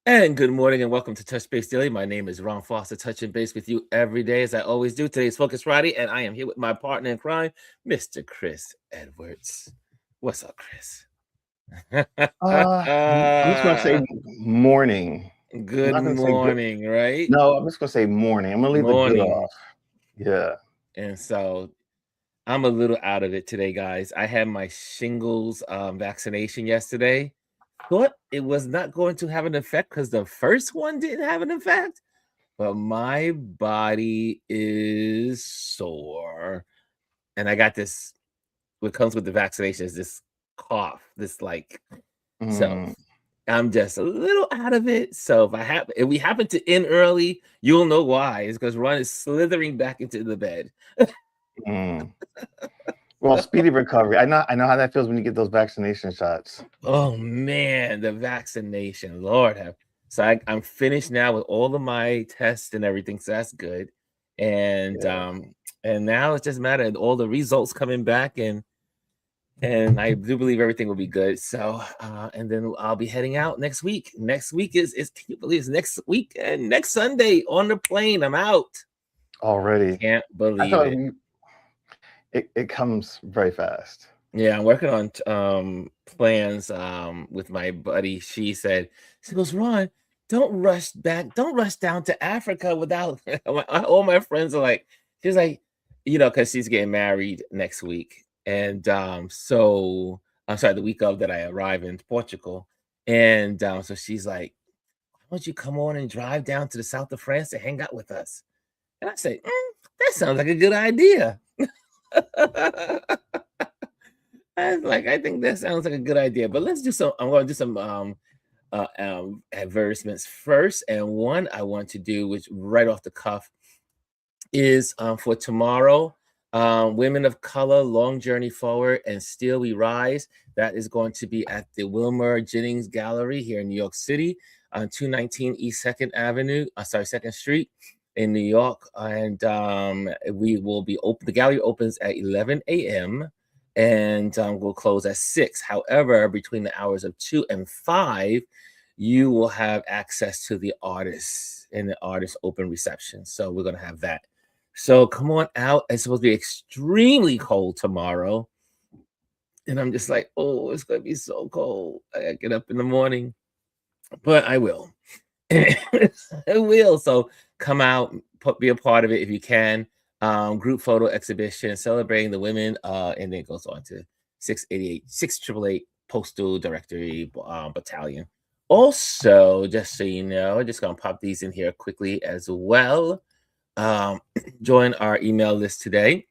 And good morning and welcome to Touch Base Daily. My name is Ron Foster, touching base with you every day as I always do. Today's Focus Friday, and I am here with my partner in crime, Mr. Chris Edwards. What's up, Chris? I'm just gonna say morning. I'm Good not gonna say good. morning, right? No, I'm just gonna say morning. I'm gonna leave the good Morning. off. Yeah. And so I'm a little out of it today, guys. I had my shingles vaccination yesterday. Thought it was not going to have an effect because the first one didn't have an effect. But my body is sore. And I got this, what comes with the vaccination is this cough, so Mm. I'm just a little out of it. So if we happen to end early, you'll know why. It's because Ron is slithering back into the bed. Mm. Well, speedy recovery. I know how that feels when you get those vaccination shots. Oh man, the vaccination, Lord have. So I'm finished now with all of my tests and everything, so that's good. And Yeah. and now it's just a matter of all the results coming back, and I do believe everything will be good. So and then I'll be heading out next week. Next week is can you believe it's next week and next Sunday on the plane. I'm out. Already. Can't I believe thought it. it comes very fast. Yeah, I'm working on plans with my buddy. She goes, Ron, don't rush back, don't rush down to Africa without all my friends are like, she's like, because she's getting married next week. And so I'm sorry, the week of that I arrive in Portugal. And so she's like, why don't you come on and drive down to the south of France to hang out with us? And I say, that sounds like a good idea. I think that sounds like a good idea, but let's do some. I'm going to do some advertisements first, and one I want to do, which right off the cuff, is for tomorrow. Women of Color, Long Journey Forward, and Still We Rise. That is going to be at the Wilmer Jennings Gallery here in New York City on 219 East 2nd Avenue. 2nd Street in New York, and we will be open. The gallery opens at 11 a.m. and we'll close at 6. However, between the hours of 2 and 5, you will have access to the artists in the artist open reception. So we're going to have that. So come on out. It's supposed to be extremely cold tomorrow. And I'm just like, oh, it's going to be so cold. I got to get up in the morning, but I will. I will. So come out, be a part of it if you can. Group photo exhibition celebrating the women, and then it goes on to 6888 Postal Directory Battalion. Also, just so you know, I'm just gonna pop these in here quickly as well. Join our email list today,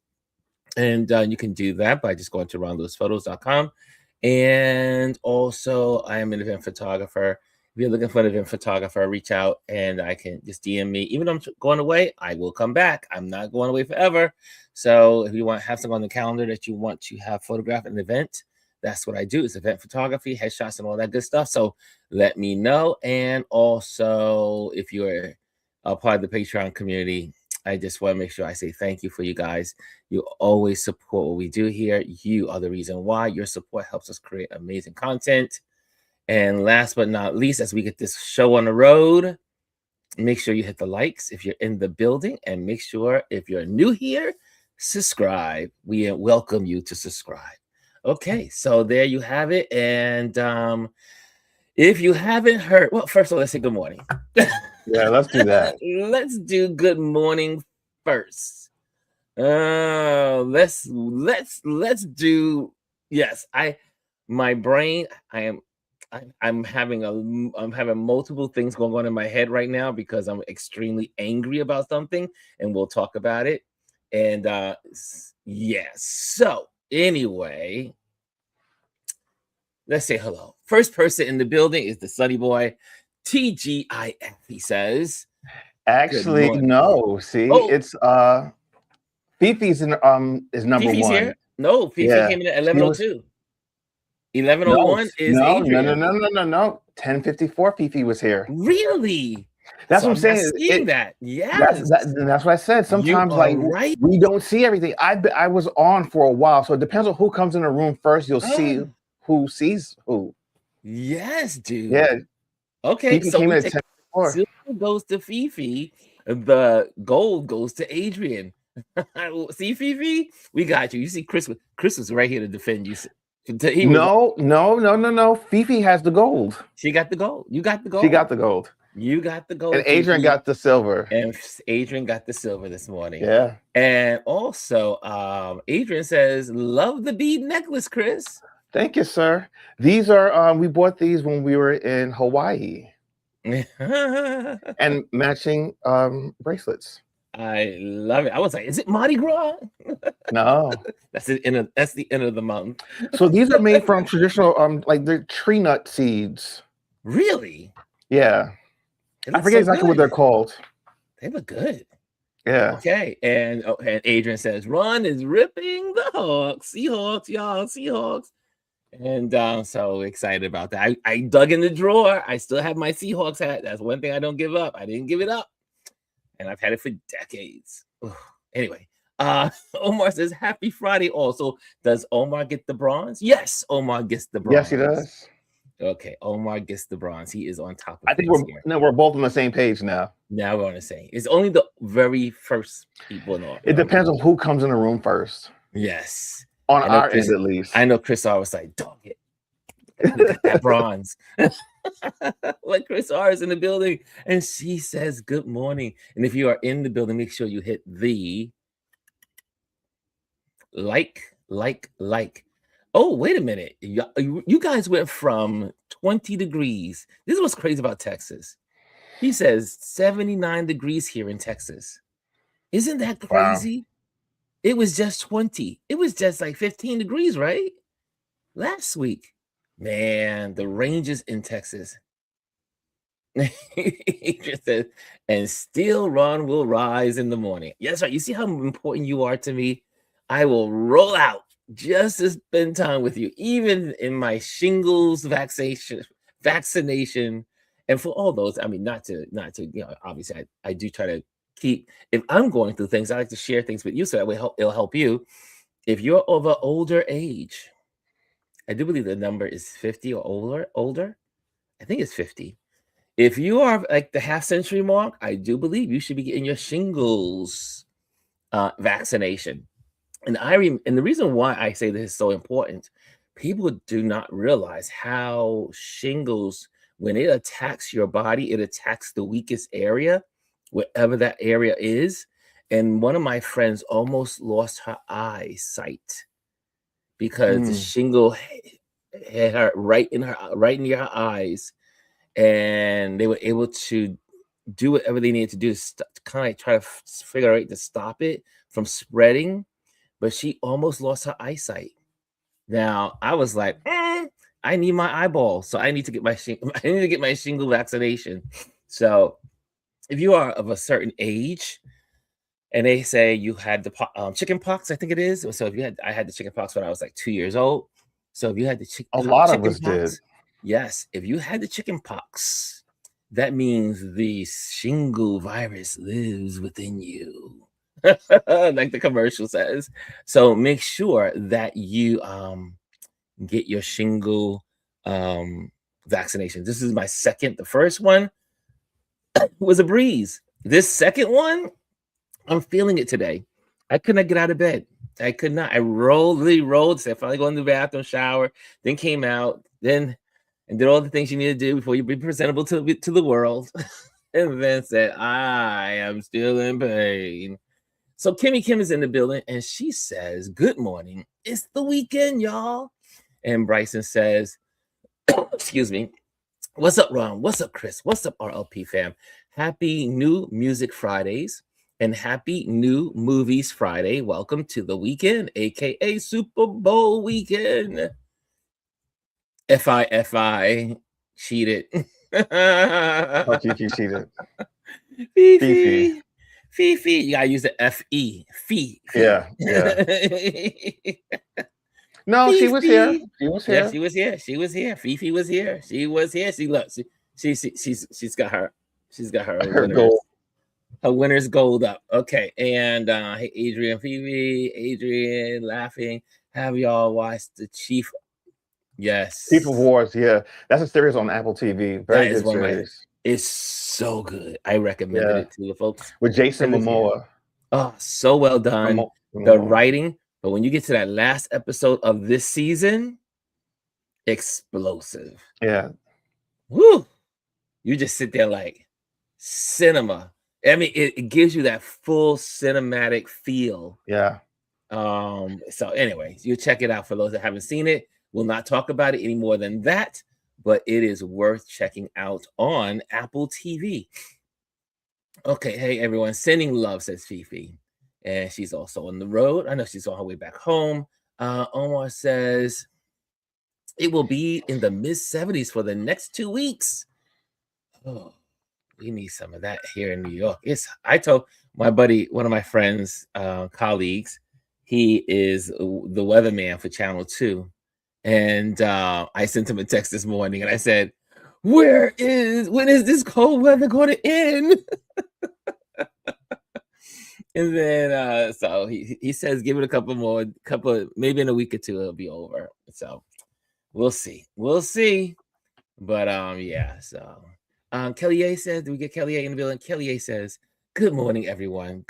and you can do that by just going to ronlewisphotos.com. And also, I am an event photographer. If you're looking for an event photographer, reach out and I can just DM me. Even though I'm going away, I will come back. I'm not going away forever. So if you want to have something on the calendar that you want to have photographed an event, that's what I do. It's event photography, headshots, and all that good stuff. So let me know. And also, if you're a part of the Patreon community, I just want to make sure I say thank you for you guys. You always support what we do here. You are the reason why. Your support helps us create amazing content. And last but not least, as we get this show on the road, make sure you hit the likes if you're in the building, and make sure if you're new here, subscribe. We welcome you to subscribe. Okay, so there you have it. And if you haven't heard, well, first of all, let's say good morning. Yeah, let's do that. Let's do good morning first. Let's do, yes. My brain, I'm having multiple things going on in my head right now because I'm extremely angry about something, and we'll talk about it. And yeah, so anyway, let's say hello. First person in the building is the Sunny Boy, TGIF, he says. Actually, no. See, it's Fifi's is number Fifi's one. here. No, Fifi came in at 11:02. 11:01 is Adrian. No. 10:54 Fifi was here. Really? That's So what I'm saying. Seeing that, yes. That's what I said. Sometimes, right. we don't see everything. I was on for a while, so it depends on who comes in the room first. You'll see who sees who. Yes, dude. Yeah. Okay, Fifi so came we in at take 10:04. silver goes to Fifi, the gold goes to Adrian. See, Fifi, we got you. You see, Chris was right here to defend you. He was. No. Fifi has the gold. She got the gold. You got the She gold. got the gold. You got the gold. And Adrian Fifi. got the silver. And Adrian got the silver this morning. Yeah. And also, Adrian says, "Love the bead necklace, Chris." Thank you, sir. These are we bought these when we were in Hawaii. And matching bracelets. I love it. I was like, "Is it Mardi Gras?" No. That's the end of the month. So these are made from traditional like they're tree nut seeds. Really? Yeah. I forget exactly what they're called. They look good. Yeah. Okay. And Adrian says, Ron is ripping the Hawks. Seahawks, y'all, Seahawks. And so excited about that. I dug in the drawer. I still have my Seahawks hat. That's one thing I don't give up. I didn't give it up. And I've had it for decades. Anyway, Omar says, Happy Friday also. Does Omar get the bronze? Yes, Omar gets the bronze. Yes, he does. Okay, Omar gets the bronze. He is on top of I think we're both on the same page now. Now we're on the same. It's only the very first people in It depends on who comes in the room first. Yes. On our end, at least. I know Chris R was like, dog it. Look at that bronze. Like Chris R is in the building and she says good morning. And if you are in the building, make sure you hit the like. Oh, wait a minute. You guys went from 20 degrees. This is what's crazy about Texas. He says 79 degrees here in Texas. Isn't that crazy? Wow. It was just 20. It was just like 15 degrees, right? Last week. Man, the ranges in Texas. He just said, and still Ron will rise in the morning. Yes, right. You see how important you are to me? I will roll out just to spend time with you, even in my shingles vaccination. And for all those, I mean, not to, obviously I do try to keep, if I'm going through things, I like to share things with you so that way it'll help you. If you're of an older age, I do believe the number is 50 or older. I think it's 50. If you are like the half-century mark, I do believe you should be getting your shingles vaccination. And the reason why I say this is so important, people do not realize how shingles, when it attacks your body, it attacks the weakest area, wherever that area is. And one of my friends almost lost her eyesight because the shingle hit her right near her eyes, and they were able to do whatever they needed to do to kind of try to figure out to stop it from spreading. But she almost lost her eyesight. Now I was like, I need my eyeball, so I need to get my shingle vaccination. So if you are of a certain age, and they say you had the chicken pox, I think it is. So I had the chicken pox when I was like 2 years old. So if you had the a lot of us did. Yes, if you had the chicken pox, that means the shingle virus lives within you. Like the commercial says. So make sure that you get your shingle vaccination. This is my second. The first one was a breeze. This second one, I'm feeling it today. I could not get out of bed. I could not. I rolled. So I finally go in the bathroom, shower, then came out, and did all the things you need to do before you be presentable to the world. And then said, I am still in pain. So Kimmy Kim is in the building, and she says, good morning. It's the weekend, y'all. And Bryson says, excuse me, what's up, Ron? What's up, Chris? What's up, RLP fam? Happy New Music Fridays and Happy New Movies Friday. Welcome to the weekend, a.k.a. Super Bowl weekend. FI cheated. Oh, Kiki cheated. Fifi, you gotta use the F-E. Fee. Yeah. No, Fifi. She was here. Yeah, she was here. Fifi was here. She was here. She's got her gold. Her winner's gold up. Okay. And hey, Adrian, Fifi, Adrian laughing. Have y'all watched the Chief Yes. Thief of Wars, yeah. That's a series on Apple TV. Very That is good one of my. series. It's so good. I recommended Yeah. it to the folks. With Jason And again, Momoa. oh, so well done. The Momoa. writing, but when you get to that last episode of this season, explosive. Yeah. Woo! You just sit there like cinema. I mean, it gives you that full cinematic feel. Yeah. So anyways, you check it out for those that haven't seen it. We'll not talk about it any more than that, but it is worth checking out on Apple TV. Okay, hey everyone, sending love, says Fifi. And she's also on the road. I know she's on her way back home. Omar says it will be in the mid-70s for the next 2 weeks. Oh, we need some of that here in New York. I told my buddy, one of my friends, colleagues, he is the weatherman for Channel 2. And I sent him a text this morning and I said, when is this cold weather going to end? And then so he says give it a couple, maybe in a week or two it'll be over. So we'll see. But yeah, so Kelly A says, do we get Kelly A in the building? Kelly A says, good morning, everyone.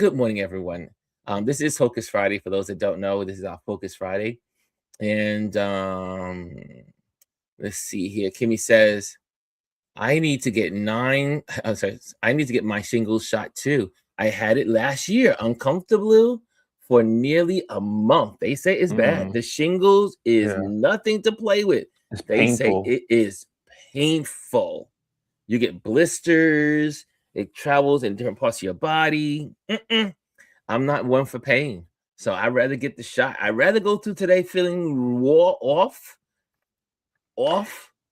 This is Focus Friday. For those that don't know, this is our Focus Friday. And let's see here. Kimmy says, I need to get my shingles shot too. I had it last year, uncomfortable for nearly a month. They say it's bad. The shingles is nothing to play with. They say it is painful. You get blisters. It travels in different parts of your body. I'm not one for pain. So I'd rather get the shot. I'd rather go through today feeling off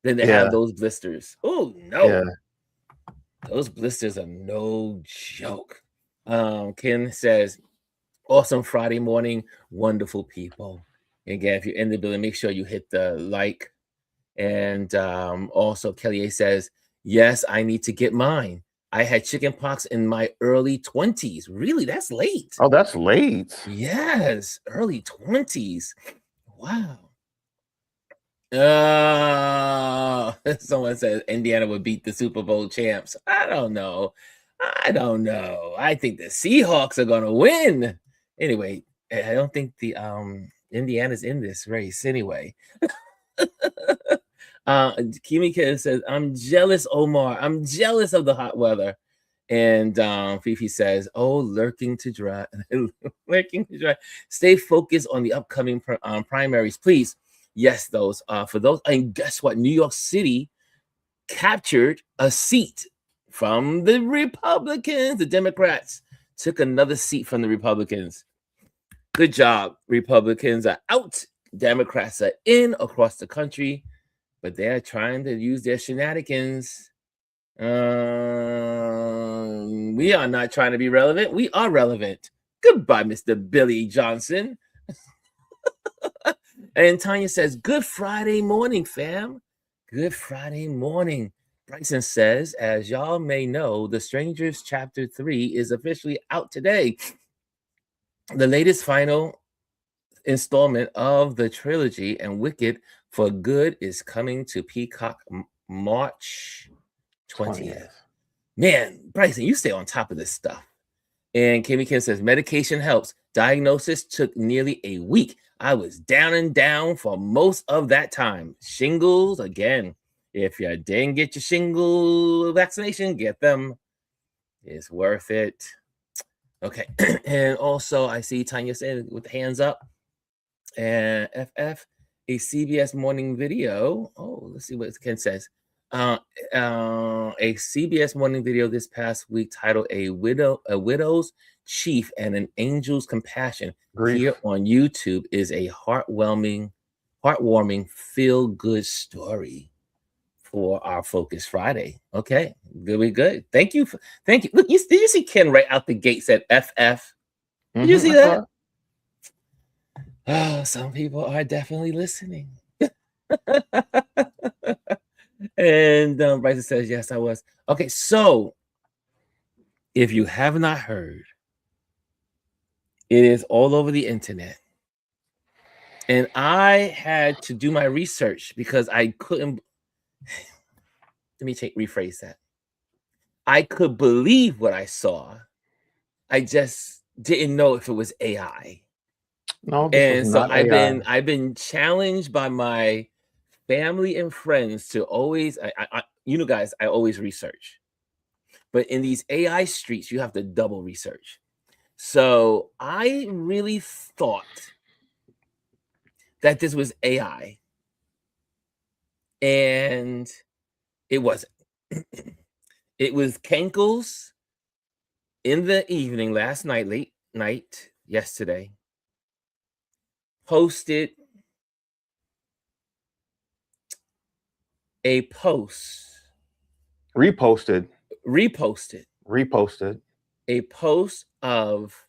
than to have those blisters. Oh, no. Yeah. Those blisters are no joke. Ken says, awesome Friday morning, wonderful people. Again, if you're in the building, make sure you hit the like. And also Kelly A says, yes, I need to get mine. I had chicken pox in my early 20s. Really? That's late. Oh, that's late. Yes, early 20s. Wow. Someone says Indiana would beat the Super Bowl champs. I don't know. I think the Seahawks are gonna win. Anyway, I don't think the Indiana's in this race anyway. Kimika says, I'm jealous, Omar. I'm jealous of the hot weather. And Fifi says, oh, lurking to dry. Stay focused on the upcoming primaries, please. Yes, those for those. And guess what? New York City captured a seat from the Republicans. The Democrats took another seat from the Republicans. Good job. Republicans are out. Democrats are in across the country, but they're trying to use their shenanigans. We are not trying to be relevant. We are relevant. Goodbye, Mr. Billy Johnson. And Tanya says, good Friday morning, fam. Good Friday morning. Bryson says, as y'all may know, The Strangers Chapter 3 is officially out today. The latest final installment of the trilogy, and Wicked for Good is coming to Peacock March 20th. Man, Bryson, you stay on top of this stuff. And Kimmy Kim says, medication helps. Diagnosis took nearly a week. I was down and down for most of that time. Shingles, again, if you didn't get your shingle vaccination, get them. It's worth it. Okay. And also, I see Tanya saying with the hands up. And FF, a CBS morning video. Oh, let's see what Ken says. A CBS morning video this past week titled A Widow's Chief and an Angel's Compassion here on YouTube is a heartwarming, feel-good story for our Focus Friday. Okay, good. Thank you. Look, did you see Ken right out the gate said FF? Did you see that? Oh, some people are definitely listening. And Bryson says, yes, I was. Okay, so if you have not heard, it is all over the internet. And I had to do my research because I couldn't. Let me rephrase that. I could believe what I saw. I just didn't know if it was AI. No, this was And so not AI. I've been challenged by my family and friends to always, you know, guys, I always research. But in these AI streets, you have to double research. So I really thought that this was AI, and it wasn't. It was Kenkel's in the evening last night, late night yesterday, posted a post, Reposted reposted a post of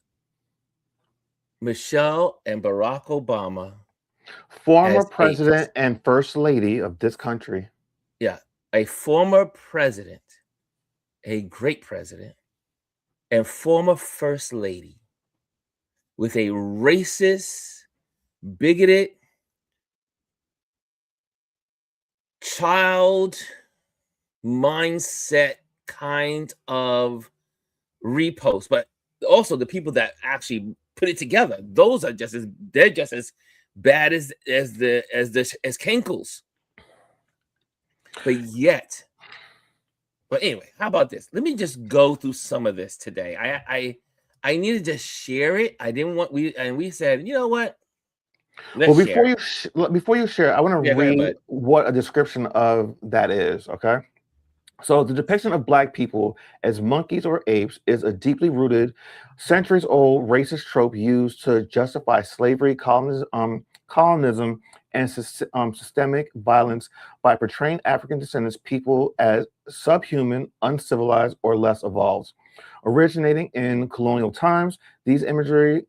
Michelle and Barack Obama, former as president and first lady of this country. Yeah, a former president, a great president, and former first lady with a racist, bigoted, child mindset kind of repost. But also the people that actually put it together, those are just as bad as Kenkel's. But anyway, how about this? Let me just go through some of this today. I needed to share it. I didn't want we said, you know what? Well, before you share, I want to read what a description of that is, okay? So the depiction of Black people as monkeys or apes is a deeply rooted, centuries-old racist trope used to justify slavery, colonialism, and systemic violence by portraying African descendants people as subhuman, uncivilized, or less evolved. Originating in colonial times, this imagery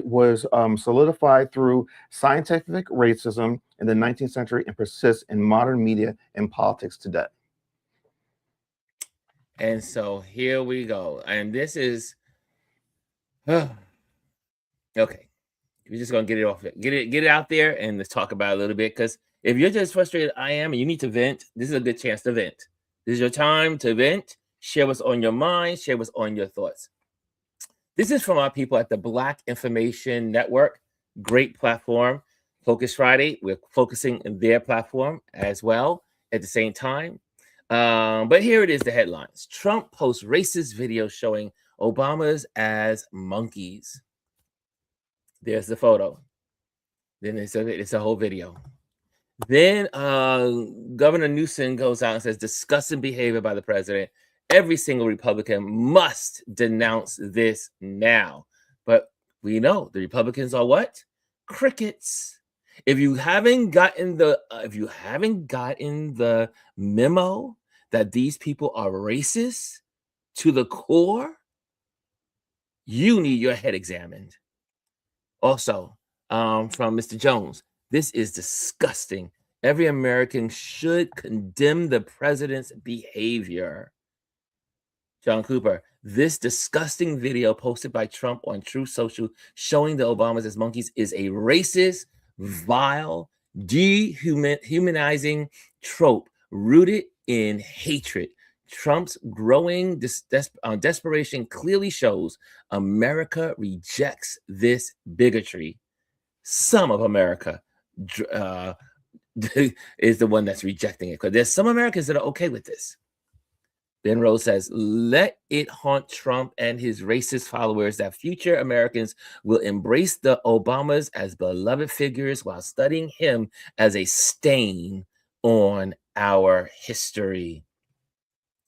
was solidified through scientific racism in the 19th century and persists in modern media and politics today. And so here we go. And this is okay. We're just gonna get it off, get it out there, and let's talk about it a little bit. Because if you're just frustrated, I am, and you need to vent, this is a good chance to vent. This is your time to vent. Share what's on your mind. Share what's on your thoughts. This is from our people at the Black Information Network. Great platform. Focus Friday. We're focusing on their platform as well at the same time. But here it is, the headlines. Trump posts racist video showing Obamas as monkeys. There's the photo. Then it's a whole video. Then Governor Newsom goes out and says, disgusting behavior by the president. Every single Republican must denounce this now. But we know the Republicans are what? Crickets. If you haven't gotten the memo that these people are racist to the core, you need your head examined. Also, from Mr. Jones, this is disgusting. Every American should condemn the president's behavior. John Cooper, this disgusting video posted by Trump on Truth Social showing the Obamas as monkeys is a racist, vile, dehumanizing trope rooted in hatred. Trump's growing desperation clearly shows America rejects this bigotry. Some of America is the one that's rejecting it, because there's some Americans that are okay with this. Ben Rose says, let it haunt Trump and his racist followers that future Americans will embrace the Obamas as beloved figures while studying him as a stain on our history.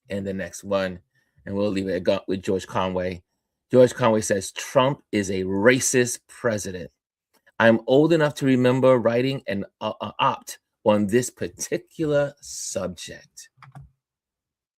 And the next one, and we'll leave it with George Conway. George Conway says, Trump is a racist president. I'm old enough to remember writing an opt on this particular subject.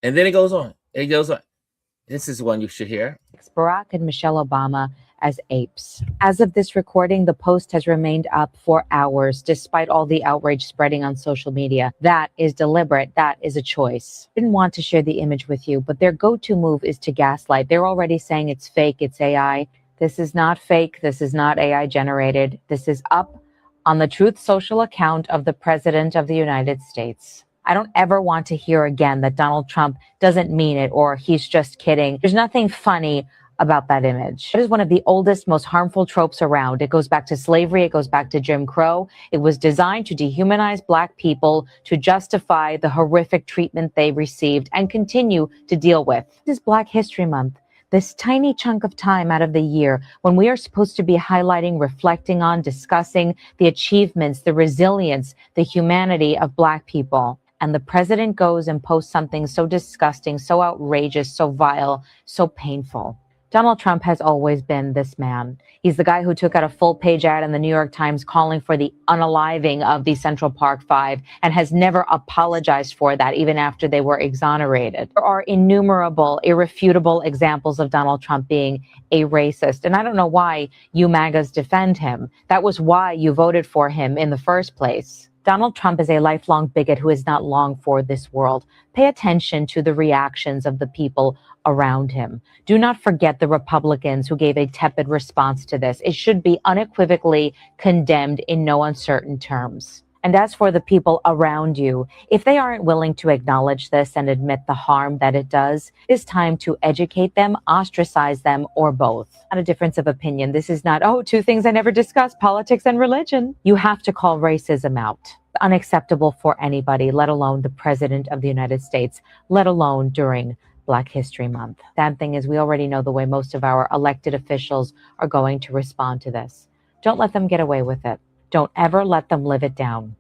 And then it goes on. This is one you should hear. Barack and Michelle Obama as apes. As of this recording, the post has remained up for hours, despite all the outrage spreading on social media. That is deliberate. That is a choice. I didn't want to share the image with you, but their go-to move is to gaslight. They're already saying it's fake, it's AI. This is not fake. This is not AI generated. This is up on the Truth Social account of the President of the United States. I don't ever want to hear again that Donald Trump doesn't mean it or he's just kidding. There's nothing funny about that image. It is one of the oldest, most harmful tropes around. It goes back to slavery. It goes back to Jim Crow. It was designed to dehumanize Black people, to justify the horrific treatment they received and continue to deal with. This is Black History Month. This tiny chunk of time out of the year when we are supposed to be highlighting, reflecting on, discussing the achievements, the resilience, the humanity of Black people. And the president goes and posts something so disgusting, so outrageous, so vile, so painful. Donald Trump has always been this man. He's the guy who took out a full-page ad in the New York Times calling for the unaliving of the Central Park Five and has never apologized for that, even after they were exonerated. There are innumerable, irrefutable examples of Donald Trump being a racist. And I don't know why you MAGAs defend him. That was why you voted for him in the first place. Donald Trump is a lifelong bigot who is not long for this world. Pay attention to the reactions of the people around him. Do not forget the Republicans who gave a tepid response to this. It should be unequivocally condemned in no uncertain terms. And as for the people around you, if they aren't willing to acknowledge this and admit the harm that it does, it's time to educate them, ostracize them, or both. Not a difference of opinion. This is not, oh, two things I never discussed, politics and religion. You have to call racism out. Unacceptable for anybody, let alone the President of the United States, let alone during Black History Month. Sad thing is we already know the way most of our elected officials are going to respond to this. Don't let them get away with it. Don't ever let them live it down.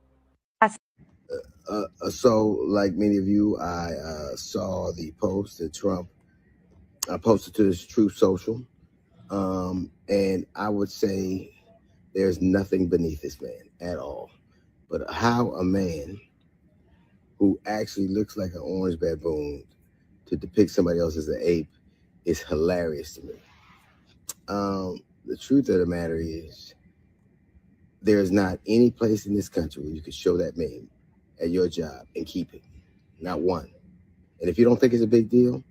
So, like many of you, I saw the post that Trump posted to his Truth Social. And I would say there's nothing beneath this man at all. But how a man who actually looks like an orange baboon to depict somebody else as an ape is hilarious to me. The truth of the matter is, there is not any place in this country where you could show that meme at your job and keep it. Not one. And if you don't think it's a big deal,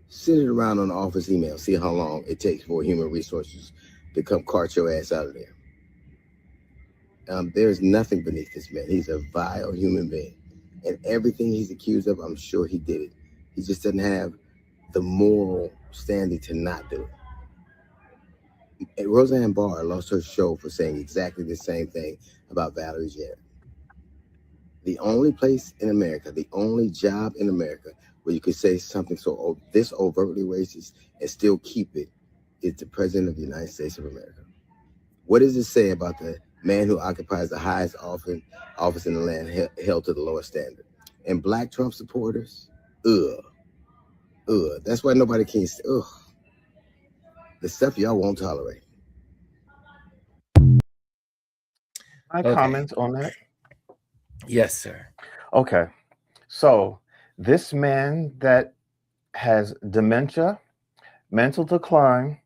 send it around on the office email. See how long it takes for human resources to come cart your ass out of there. There's nothing beneath this man. He's a vile human being. And everything he's accused of, I'm sure he did it. He just doesn't have the moral standing to not do it. And Roseanne Barr lost her show for saying exactly the same thing about Valerie Jarrett. The only place in America, the only job in America where you could say something so this overtly racist and still keep it is the President of the United States of America. What does it say about the man who occupies the highest office in the land held to the lowest standard? And Black Trump supporters, that's why nobody can say, the stuff y'all won't tolerate. My comments on that? Yes, sir. Okay. So this man that has dementia, mental decline,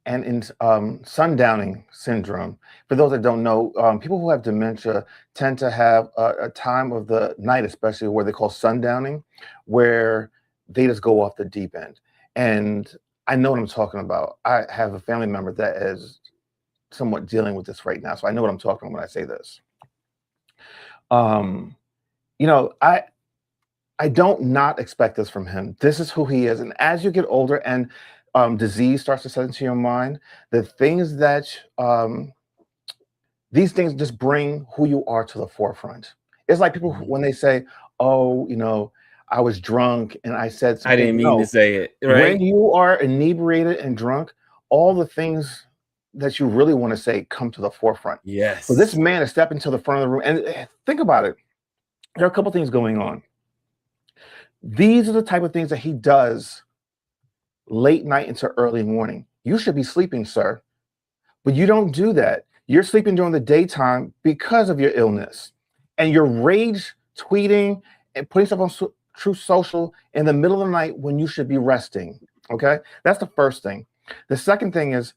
and in sundowning syndrome. For those that don't know, people who have dementia tend to have a time of the night, especially where they call sundowning, where they just go off the deep end. And I know what I'm talking about. I have a family member that is somewhat dealing with this right now. So I know what I'm talking about when I say this. You know, I don't not expect this from him. This is who he is. And as you get older and disease starts to set into your mind, the things that these things just bring who you are to the forefront. It's like people when they say, oh, you know, I was drunk and I said something. I didn't mean to say it. Right? When you are inebriated and drunk, all the things that you really want to say come to the forefront. Yes. So this man is stepping to the front of the room. And think about it. There are a couple things going on. These are the type of things that he does late night into early morning. You should be sleeping, sir. But you don't do that. You're sleeping during the daytime because of your illness. And you're rage tweeting and putting stuff on Truth Social in the middle of the night when you should be resting. Okay? That's the first thing. The second thing is,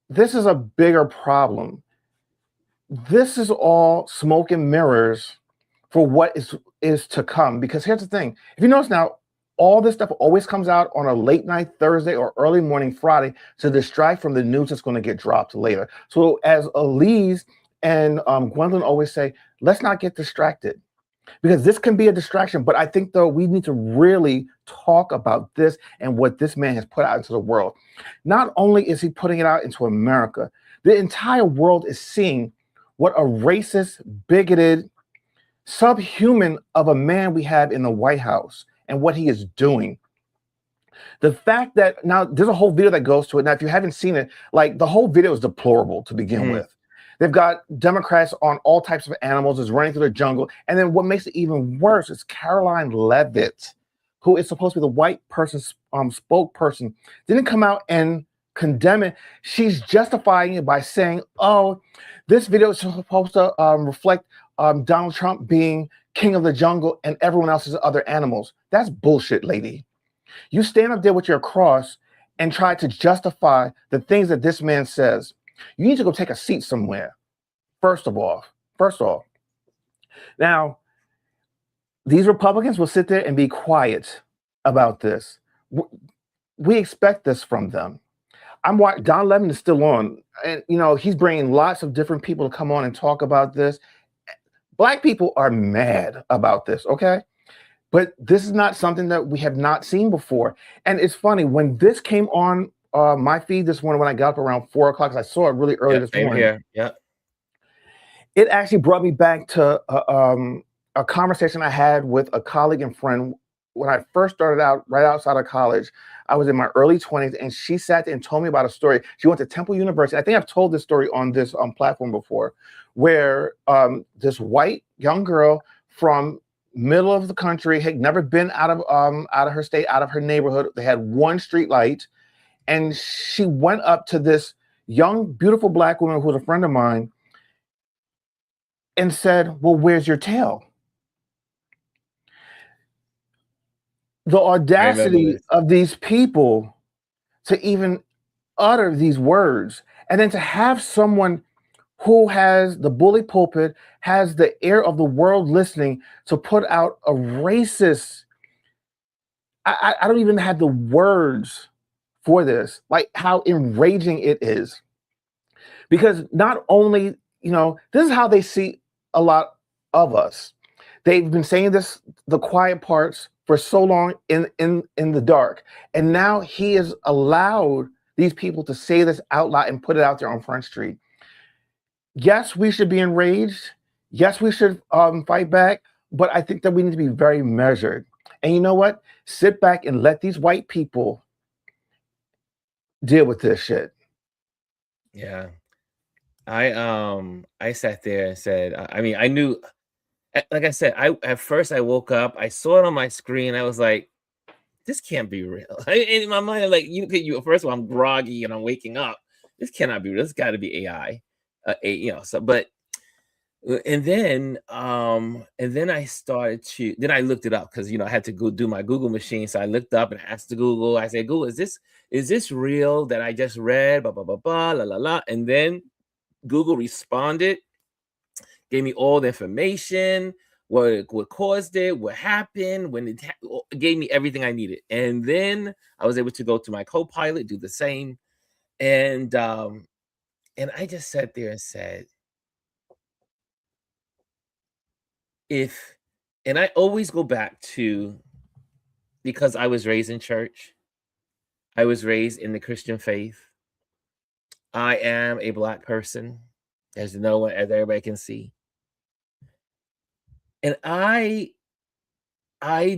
this is a bigger problem. This is all smoke and mirrors for what is to come. Because here's the thing. If you notice now, all this stuff always comes out on a late night Thursday or early morning Friday to distract from the news that's going to get dropped later. So as Elise and Gwendolyn always say, let's not get distracted, because this can be a distraction. But I think, though, we need to really talk about this and what this man has put out into the world. Not only is he putting it out into America, the entire world is seeing what a racist, bigoted, subhuman of a man we have in the White House and what he is doing. The fact that now there's a whole video that goes to it. Now, if you haven't seen it, like, the whole video is deplorable to begin with. They've got Democrats on all types of animals is running through the jungle. And then what makes it even worse is Caroline Leavitt, who is supposed to be the white person's spokesperson, didn't come out and condemn it. She's justifying it by saying, oh, this video is supposed to reflect Donald Trump being king of the jungle and everyone else is other animals. That's bullshit, lady. You stand up there with your cross and try to justify the things that this man says. You need to go take a seat somewhere, first off. Now, these Republicans will sit there and be quiet about this. We expect this from them. Don Lemon is still on, and he's bringing lots of different people to come on and talk about this. Black people are mad about this, okay? But this is not something that we have not seen before. And it's funny, when this came on my feed this morning, when I got up around 4 o'clock, because I saw it really early this morning. It actually brought me back to a conversation I had with a colleague and friend when I first started out right outside of college. I was in my early 20s, and she sat there and told me about a story. She went to Temple University. I think I've told this story on this platform before, where this white young girl from middle of the country had never been out of her state, out of her neighborhood. They had one street light, and she went up to this young, beautiful Black woman who was a friend of mine and said, well, where's your tail? The audacity of these people to even utter these words, and then to have someone who has the bully pulpit, has the ear of the world listening, to put out a racist, I don't even have the words for this, like how enraging it is. Because not only, this is how they see a lot of us. They've been saying this, the quiet parts, for so long in the dark. And now he has allowed these people to say this out loud and put it out there on Front Street. Yes, we should be enraged. Yes, we should fight back. But I think that we need to be very measured. And you know what? Sit back and let these white people deal with this shit. Yeah. I sat there and said, I knew, like I said, at first I woke up, I saw it on my screen. I was like, this can't be real. In my mind, like, first of all, I'm groggy and I'm waking up. This cannot be real. This got to be AI. But and then I started to, then I looked it up because I had to go do my Google machine. So I looked up and asked the Google. I said, Google, is this real that I just read? Blah blah blah blah la la la. And then Google responded, gave me all the information, what caused it, what happened, when it gave me everything I needed. And then I was able to go to my Copilot, do the same. And I just sat there and said, and I always go back to, because I was raised in church, I was raised in the Christian faith. I am a Black person, as everybody can see. And I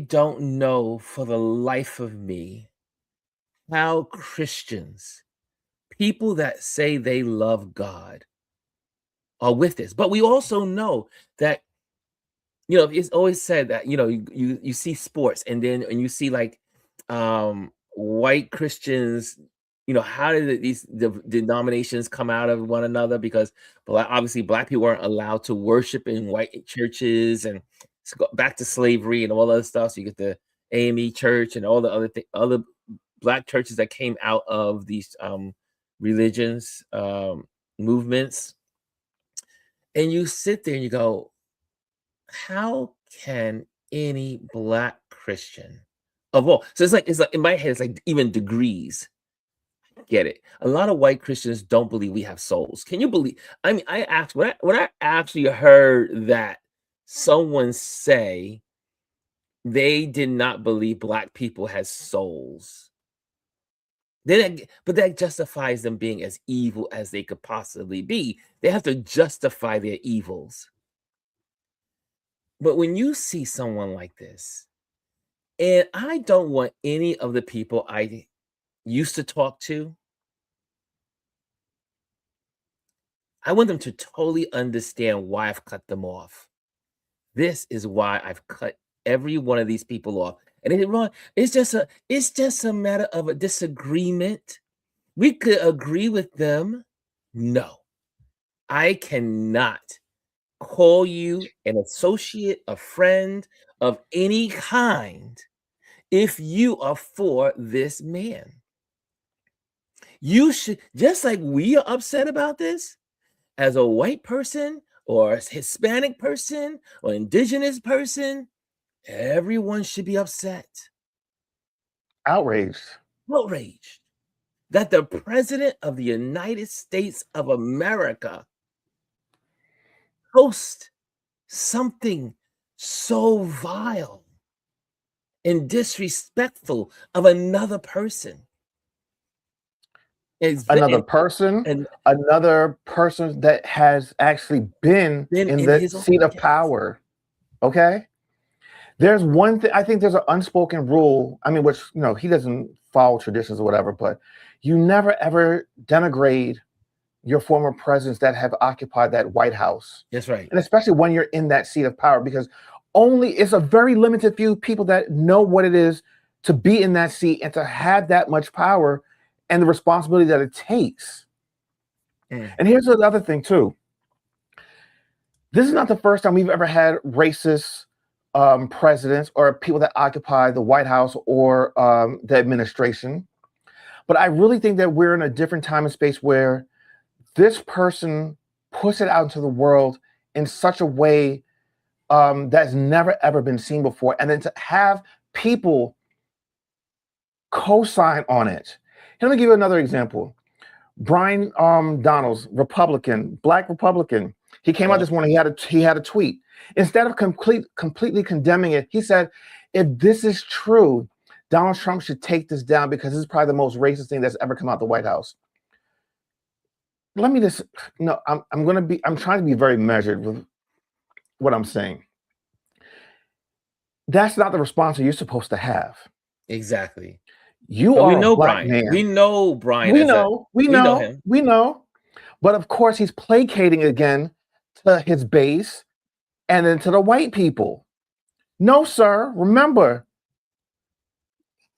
don't know for the life of me how Christians, people that say they love God, are with this. But we also know that, it's always said that, you see sports and you see like white Christians, how did these denominations come out of one another? Because obviously Black people weren't allowed to worship in white churches, and back to slavery and all other stuff. So you get the AME church and all the other Black churches that came out of these religions, movements. And you sit there and you go, how can any Black Christian of all? So it's like in my head, it's like even degrees. get it. A lot of white Christians don't believe we have souls. Can you believe? I mean, when I actually heard that someone say they did not believe Black people had souls, but that justifies them being as evil as they could possibly be. They have to justify their evils. But when you see someone like this, and I don't want any of the people I used to talk to, I want them to totally understand why I've cut them off. This is why I've cut every one of these people off. And it's just a matter of a disagreement. We could agree with them. No, I cannot call you an associate, a friend of any kind if you are for this man. You should, just like we are upset about this, as a white person or a Hispanic person or indigenous person, everyone should be upset. Outraged that the president of the United States of America posts something so vile and disrespectful of another person. Another person that has actually been in the seat of power. Okay. There's one thing, I think there's an unspoken rule. I mean, which, he doesn't follow traditions or whatever, but you never ever denigrate your former presidents that have occupied that White House. That's right. And especially when you're in that seat of power, because it's a very limited few people that know what it is to be in that seat and to have that much power and the responsibility that it takes. And here's the other thing too. This is not the first time we've ever had racist presidents or people that occupy the White House or the administration. But I really think that we're in a different time and space where this person puts it out into the world in such a way that's never, ever been seen before. And then to have people co-sign on it. Let me give you another example. Brian Donalds, Republican, Black Republican. He came out this morning. He had a tweet. Instead of completely condemning it, he said, "If this is true, Donald Trump should take this down because this is probably the most racist thing that's ever come out the White House." Let me just I'm trying to be very measured with what I'm saying. That's not the response you're supposed to have. Exactly. You are a Black man. We know Brian. We know him. But of course, he's placating again to his base and then to the white people. No, sir. Remember,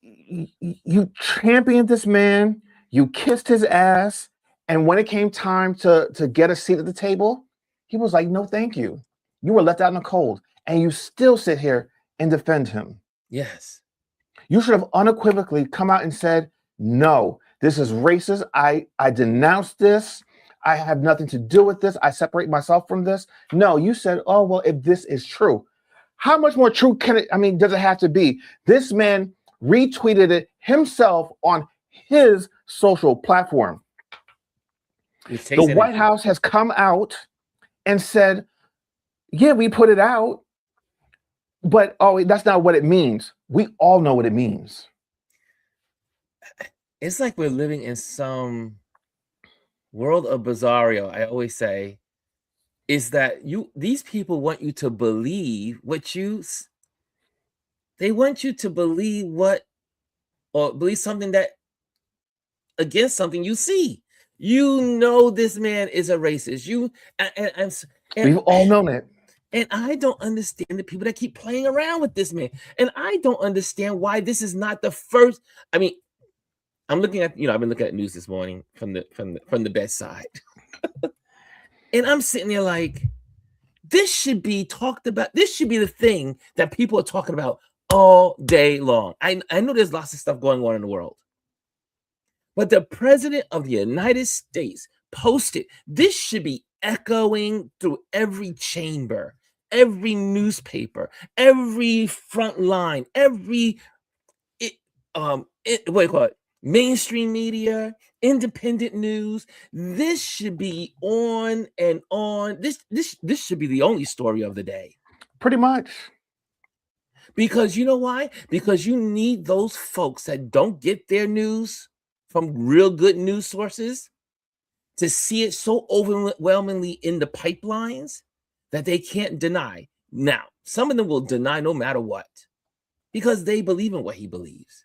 you championed this man. You kissed his ass. And when it came time to get a seat at the table, he was like, "No, thank you. You were left out in the cold." And you still sit here and defend him. Yes. You should have unequivocally come out and said, "No, this is racist. I denounce this. I have nothing to do with this. I separate myself from this." No, you said, "Oh, well, if this is true." How much more true does it have to be? This man retweeted it himself on his social platform. The White House has come out and said, "Yeah, we put it out, but that's not what it means." We all know what it means. It's like we're living in some world of bizarro. I always say is that these people want you to believe they want you to believe believe something that against something you see. This man is a racist. We've all known it. And I don't understand the people that keep playing around with this man. And I don't understand why this is not the first. I mean, I'm looking at, I've been looking at news this morning from the bedside. And I'm sitting there like, this should be talked about. This should be the thing that people are talking about all day long. I know there's lots of stuff going on in the world. But the president of the United States posted, this should be echoing through every chamber, every newspaper, every front line, what do you call it? mainstream media, independent news. This should be on and on. This should be the only story of the day. Pretty much. Because you know why? Because you need those folks that don't get their news from real good news sources to see it so overwhelmingly in the pipelines that they can't deny. Now, some of them will deny no matter what, because they believe in what he believes.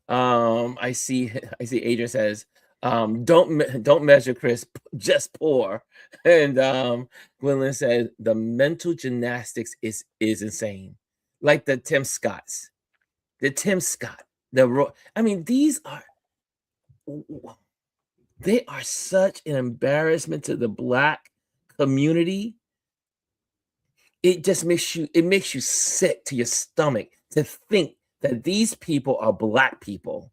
I see Adrian says, don't measure Chris, just pour. And Gwendolyn said the mental gymnastics is insane. Like the Tim Scott, I mean, they are such an embarrassment to the Black community. It just makes you sick to your stomach to think that these people are Black people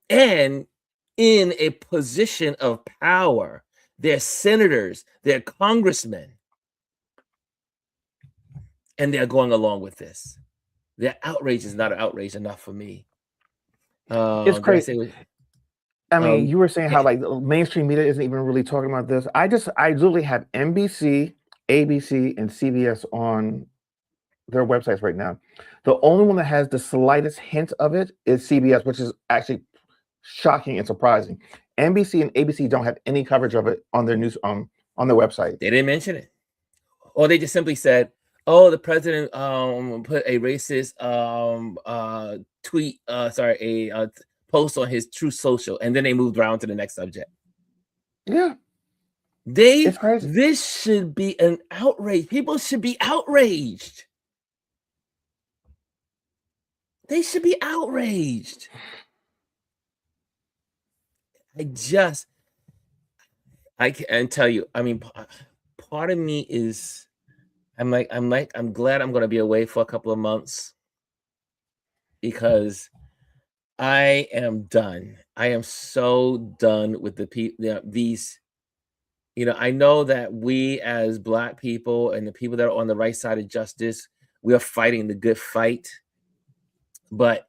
and in a position of power. They're senators, they're congressmen, and they're going along with this. Their outrage is not an outrage enough for me. It's crazy. I mean, you were saying how like the mainstream media isn't even really talking about this. I literally have NBC, ABC, and CBS on their websites right now. The only one that has the slightest hint of it is CBS, which is actually shocking and surprising. NBC and ABC don't have any coverage of it on their news on their website. They didn't mention it, or they just simply said, "Oh, the president put a racist post on his Truth Social," and then they moved around to the next subject. Yeah, it's crazy. This should be an outrage. People should be outraged. They should be outraged. I can't tell you. I mean, part of me is, I'm glad I'm going to be away for a couple of months, because I am done. I am so done with the people. These, I know that we as Black people and the people that are on the right side of justice, we are fighting the good fight. But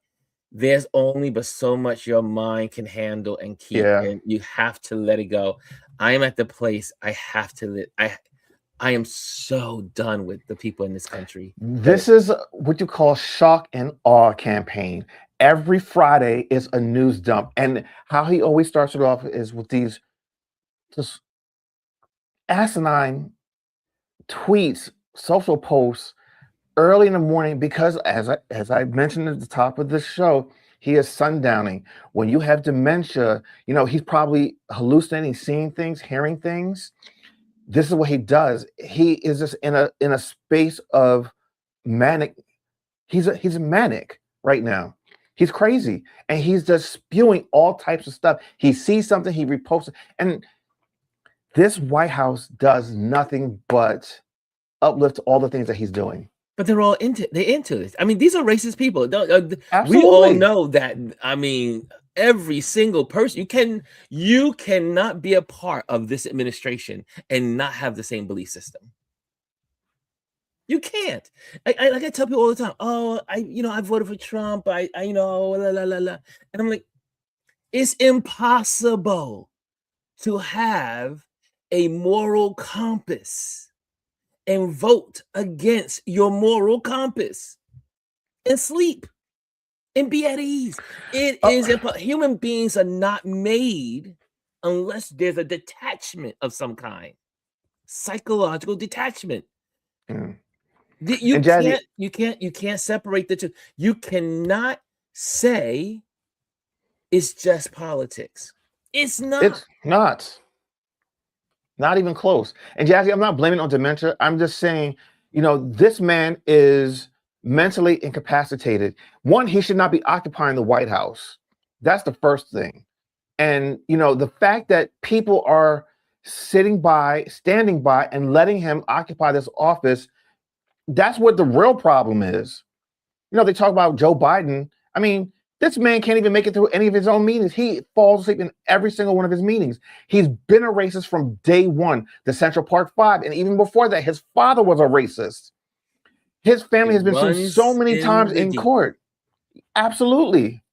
there's only but so much your mind can handle and keep, and you have to let it go. I am at the place I have to I am so done with the people in this country. This is what you call shock and awe campaign. Every Friday is a news dump, and how he always starts it off is with these just asinine tweets, social posts early in the morning, because as I mentioned at the top of this show, he is sundowning. When you have dementia, he's probably hallucinating, seeing things, hearing things. This is what he does. He is just in a space of manic. He's manic right now. He's crazy, and he's just spewing all types of stuff. He sees something, he reposts it, and this White House does nothing but uplift all the things that he's doing. But they're into this. I mean, these are racist people. We all know that. I mean, every single person, you cannot be a part of this administration and not have the same belief system. You can't. I tell people all the time, "Oh, I voted for Trump. la la la la," and I'm like, it's impossible to have a moral compass and vote against your moral compass and sleep and be at ease. It is human beings are not made unless there's a detachment of some kind, psychological detachment. You can't separate the two. You cannot say it's just politics. It's not. It's not even close. And Jackie, I'm not blaming on dementia. I'm just saying, this man is mentally incapacitated. One, he should not be occupying the White House. That's the first thing. And, the fact that people are standing by, and letting him occupy this office, that's what the real problem is. They talk about Joe Biden. I mean, this man can't even make it through any of his own meetings. He falls asleep in every single one of his meetings. He's been a racist from day one, the Central Park Five. And even before that, his father was a racist. His family has been sued so many times in court. Absolutely.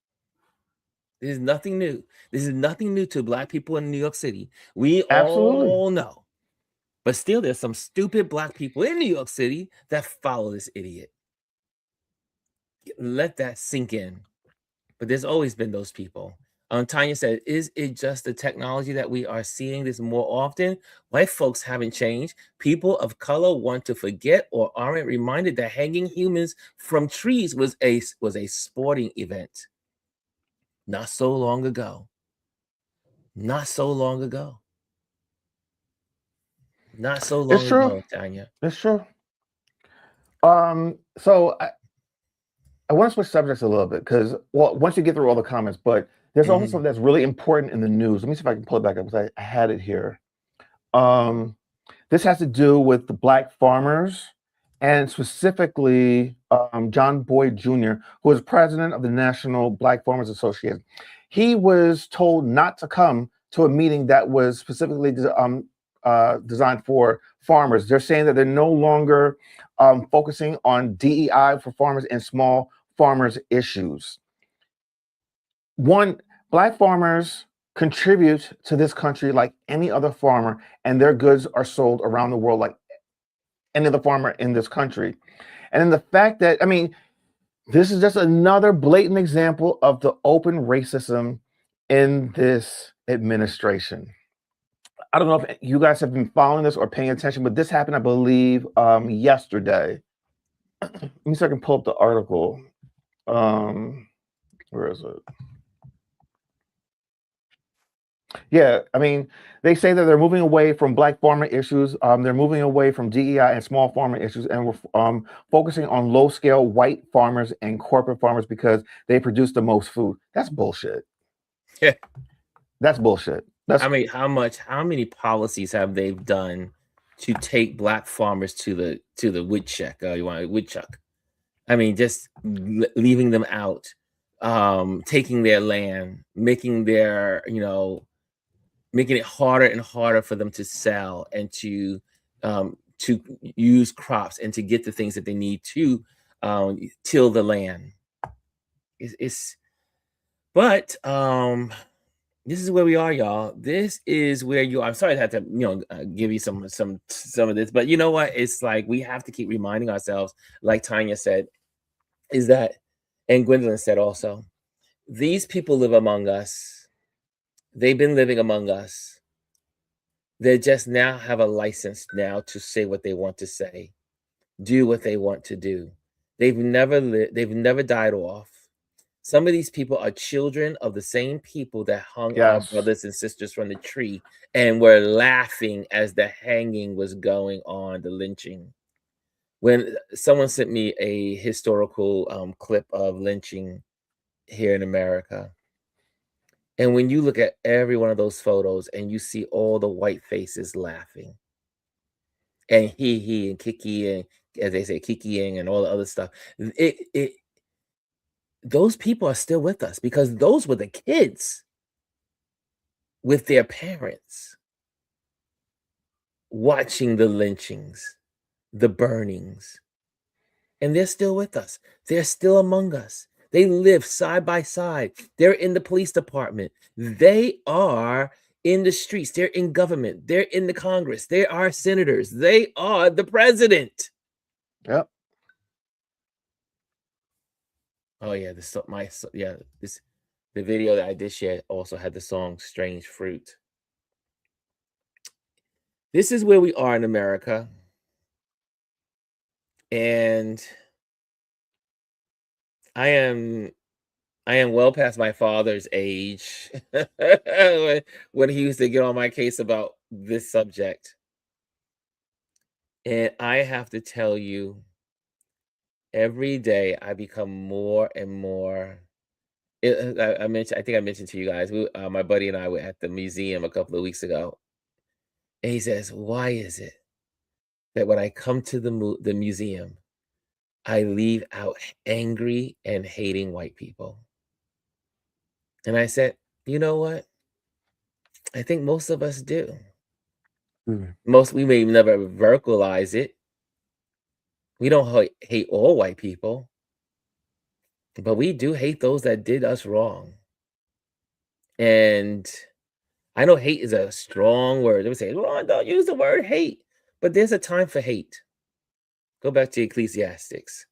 This is nothing new. This is nothing new to Black people in New York City. We Absolutely. all know. But still, there's some stupid Black people in New York City that follow this idiot. Let that sink in. But there's always been those people. Tanya said, is it just the technology that we are seeing this more often? White folks haven't changed. People of color want to forget or aren't reminded that hanging humans from trees was a sporting event. Not so long ago. Not so long ago. Not so long ago, Tanya. It's true. So I want to switch subjects a little bit because, well, once you get through all the comments, but there's also something that's really important in the news. Let me see if I can pull it back up because I had it here. This has to do with the Black farmers and specifically John Boyd Jr., who is president of the National Black Farmers Association. He was told not to come to a meeting that was specifically designed for farmers. They're saying that they're no longer focusing on DEI for farmers and small farmers issues. One, Black farmers contribute to this country like any other farmer, and their goods are sold around the world like any other farmer in this country. And then the fact that, I mean, this is just another blatant example of the open racism in this administration. I don't know if you guys have been following this or paying attention, but this happened, I believe, yesterday. Let me see if I can pull up the article. Where is it? Yeah, I mean, they say that they're moving away from Black farmer issues. They're moving away from DEI and small farmer issues, and we're focusing on low-scale white farmers and corporate farmers because they produce the most food. That's bullshit. Yeah, that's bullshit. I mean, how many policies have they done to take Black farmers to the woodchuck? You want a woodchuck? I mean, just leaving them out, taking their land, making their, making it harder and harder for them to sell and to use crops and to get the things that they need to till the land. But this is where we are, y'all. This is where you are. I'm sorry I had to, give you some of this, but you know what? It's like we have to keep reminding ourselves, like Tanya said, is that, and Gwendolyn said also, these people live among us. They've been living among us. They just now have a license now to say what they want to say, do what they want to do. They've never died off. Some of these people are children of the same people that hung our brothers and sisters from the tree and were laughing as the hanging was going on, the lynching. When someone sent me a historical clip of lynching here in America, and when you look at every one of those photos and you see all the white faces laughing, and he and Kiki, and as they say, Kikiing and all the other stuff, those people are still with us because those were the kids with their parents watching the lynchings, the burnings, and they're still with us. They're still among us. They live side by side. They're in the police department. They are in the streets. They're in government. They're in the Congress. They are senators. They are the president. Yep. Oh yeah, the video that I did share also had the song "Strange Fruit." This is where we are in America, and I am well past my father's age when he used to get on my case about this subject. And I have to tell you, every day I become more and more. I think I mentioned to you guys, my buddy and I were at the museum a couple of weeks ago. And he says, why is it that when I come to the museum, I leave out angry and hating white people? And I said, you know what? I think most of us do. We may never verbalize it. We don't hate all white people. But we do hate those that did us wrong. And I know hate is a strong word. They would say, well, don't use the word hate. But there's a time for hate. Go back to Ecclesiastics.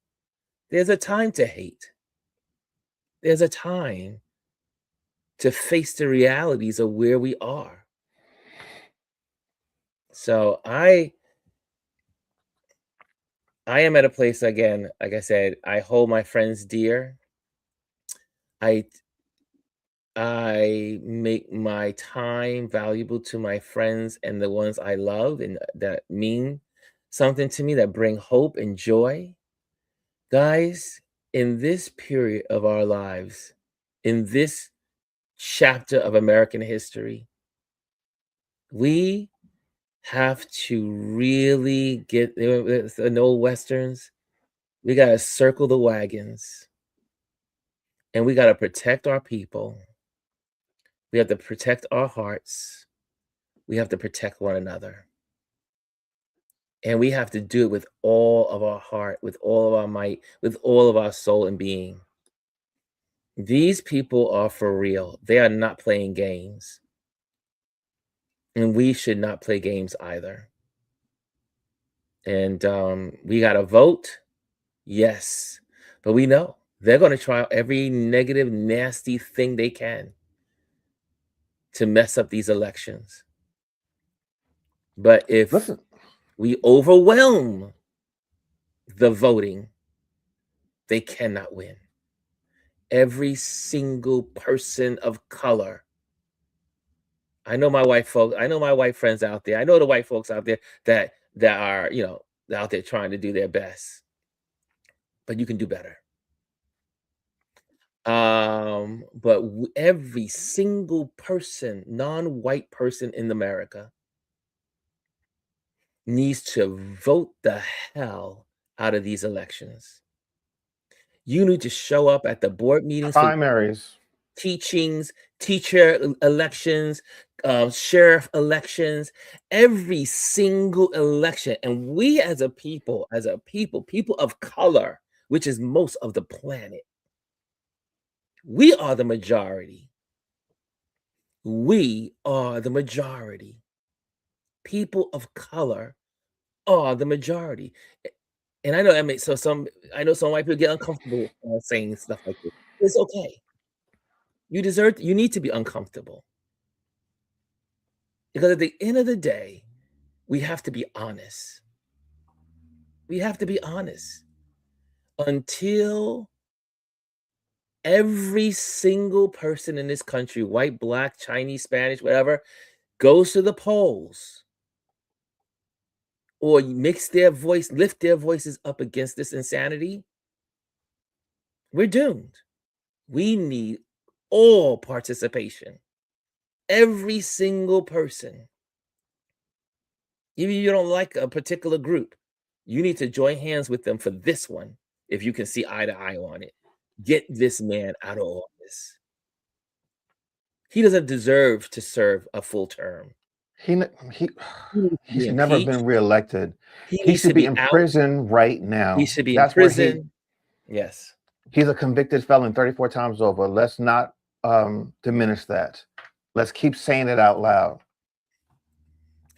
There's a time to hate. There's a time to face the realities of where we are. So I am at a place, again, like I said, I hold my friends dear. I make my time valuable to my friends and the ones I love and that mean something to me, that bring hope and joy. Guys, in this period of our lives, in this chapter of American history, we have to really get the old Westerns. We got to circle the wagons and we got to protect our people. We have to protect our hearts. We have to protect one another. And we have to do it with all of our heart, with all of our might, with all of our soul and being. These people are for real. They are not playing games. And we should not play games either. And we got to vote. Yes. But we know they're going to try every negative, nasty thing they can to mess up these elections. But if we overwhelm the voting, they cannot win. Every single person of color. I know my white folks, I know my white friends out there. I know the white folks out there that are, out there trying to do their best. But you can do better. But every single person, non-white person in America, needs to vote the hell out of these elections. You need to show up at the board meetings, primaries, teachings, teacher elections, sheriff elections, every single election. And we as a people of color, which is most of the planet, we are the majority. We are the majority. People of color are the majority. And I know that makes some white people get uncomfortable saying stuff like this. It's okay. You need to be uncomfortable. Because at the end of the day, we have to be honest. We have to be honest. Until every single person in this country, white, black, Chinese, Spanish, whatever, goes to the polls or lift their voices up against this insanity, we're doomed. We need all participation. Every single person. Even if you don't like a particular group, you need to join hands with them for this one if you can see eye to eye on it. Get this man out of office. He doesn't deserve to serve a full term. He's never been reelected. He should be in prison right now. He should be in prison. Yes. He's a convicted felon 34 times over. Let's not diminish that. Let's keep saying it out loud.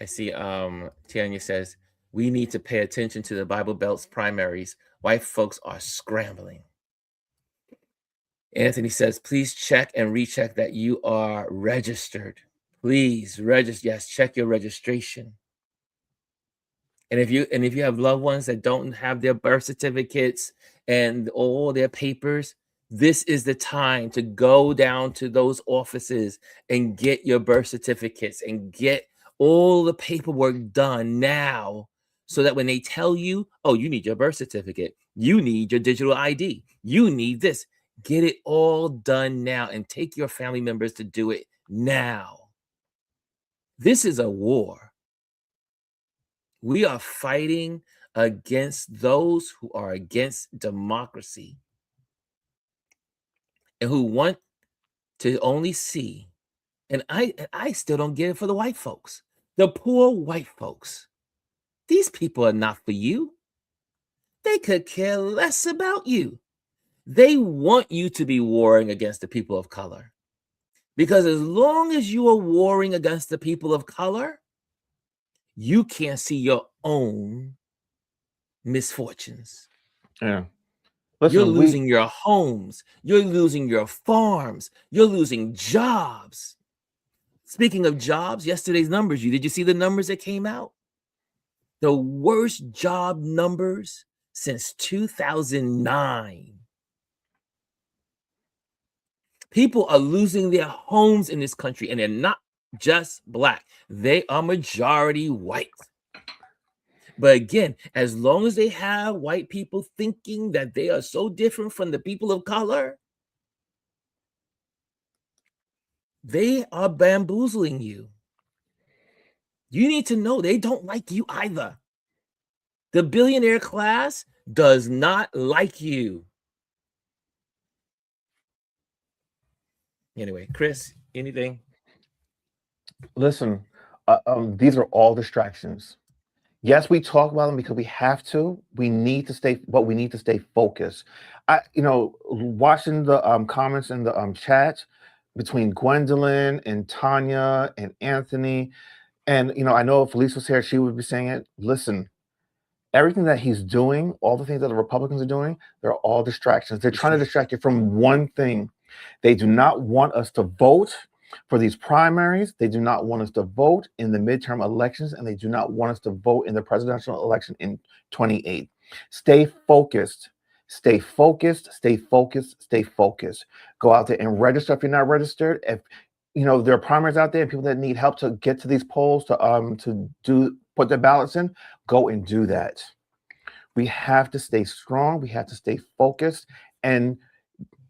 I see Tanya says, we need to pay attention to the Bible Belt's primaries. White folks are scrambling. Anthony says, please check and recheck that you are registered. Please register. Yes, check your registration. And if you have loved ones that don't have their birth certificates and all their papers, this is the time to go down to those offices and get your birth certificates and get all the paperwork done now, so that when they tell you, oh, you need your birth certificate, you need your digital ID, you need this, get it all done now and take your family members to do it now. This is a war. We are fighting against those who are against democracy and who want to only see, and I still don't get it for the white folks, the poor white folks. These people are not for you. They could care less about you. They want you to be warring against the people of color. Because as long as you are warring against the people of color, you can't see your own misfortunes. Yeah. Listen, you're losing your homes. You're losing your farms. You're losing jobs. Speaking of jobs, yesterday's numbers, did you see the numbers that came out? The worst job numbers since 2009. People are losing their homes in this country, and they're not just Black. They are majority white. But again, as long as they have white people thinking that they are so different from the people of color, they are bamboozling you. You need to know they don't like you either. The billionaire class does not like you. Anyway, Chris, anything? Listen, these are all distractions. Yes, we talk about them because we have to. We need to stay, but we need to stay focused. Watching the comments in the chat between Gwendolyn and Tanya and Anthony, and I know if Felice was here, she would be saying it. Listen, everything that he's doing, all the things that the Republicans are doing, they're all distractions. They're trying to distract you from one thing. They do not want us to vote for these primaries. They do not want us to vote in the midterm elections, and they do not want us to vote in the presidential election in 28. Stay focused. Stay focused. Stay focused. Stay focused. Go out there and register if you're not registered. If there are primaries out there and people that need help to get to these polls to put their ballots in, go and do that. We have to stay strong. We have to stay focused. And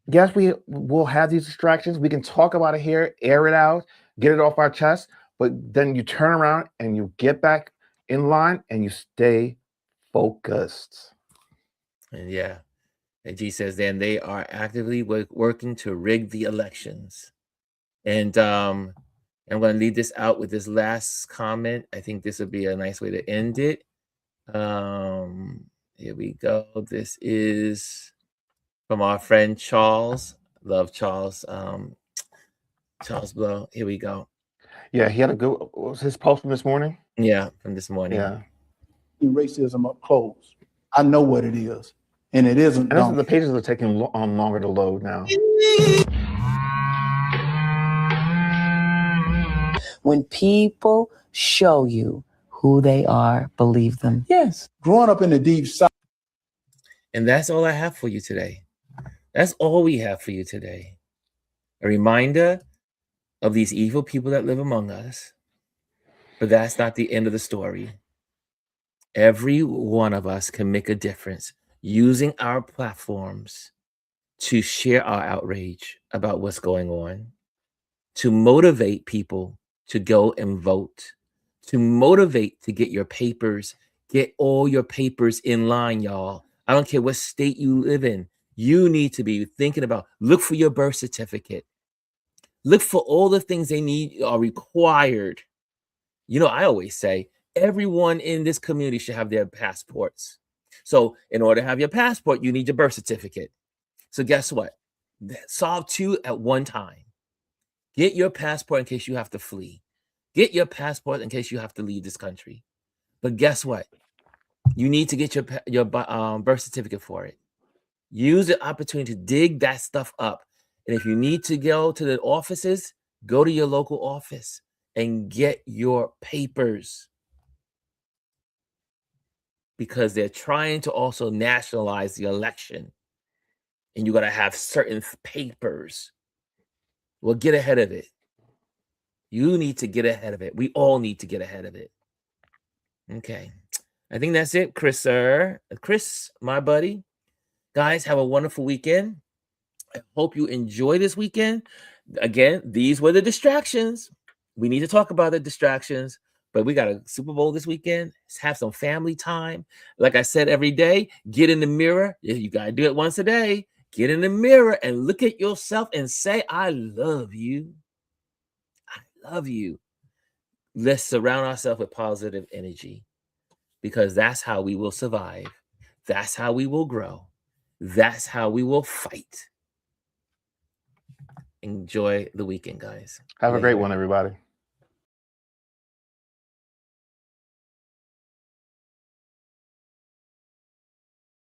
yes, we will have these distractions. We can talk about it here, air it out, get it off our chest, but then you turn around and you get back in line and you stay focused. And yeah, and G says, then they are actively working to rig the elections. And I'm going to leave this out with this last comment. I think this would be a nice way to end it. Here we go. This is from our friend Charles. Love Charles. charlesmblow. Here we go. Yeah, he had a good. What was his post from this morning? Yeah, from this morning. Yeah. Racism up close. I know what it is, and it isn't. And the pages are taking longer to load now. When people show you who they are, believe them. Yes. Growing up in the deep South. And that's all I have for you today. That's all we have for you today. A reminder of these evil people that live among us. But that's not the end of the story. Every one of us can make a difference using our platforms to share our outrage about what's going on, to motivate people to go and vote, to motivate to get your papers, get all your papers in line, y'all. I don't care what state you live in. You need to be thinking about, look for your birth certificate. Look for all the things they need are required. I always say, everyone in this community should have their passports. So in order to have your passport, you need your birth certificate. So guess what? Solve two at one time. Get your passport in case you have to flee. Get your passport in case you have to leave this country. But guess what? You need to get your birth certificate for it. Use the opportunity to dig that stuff up. And if you need to go to the offices, go to your local office and get your papers. Because they're trying to also nationalize the election. And you got to have certain papers. Well, get ahead of it. You need to get ahead of it. We all need to get ahead of it. Okay. I think that's it, Chris, sir. Chris, my buddy. Guys, have a wonderful weekend. I hope you enjoy this weekend. Again, these were the distractions. We need to talk about the distractions, but we got a Super Bowl this weekend. Let's have some family time. Like I said, every day, get in the mirror. You got to do it once a day. Get in the mirror and look at yourself and say, I love you. I love you. Let's surround ourselves with positive energy because that's how we will survive. That's how we will grow. That's how we will fight. Enjoy the weekend, guys. Have a great one, everybody.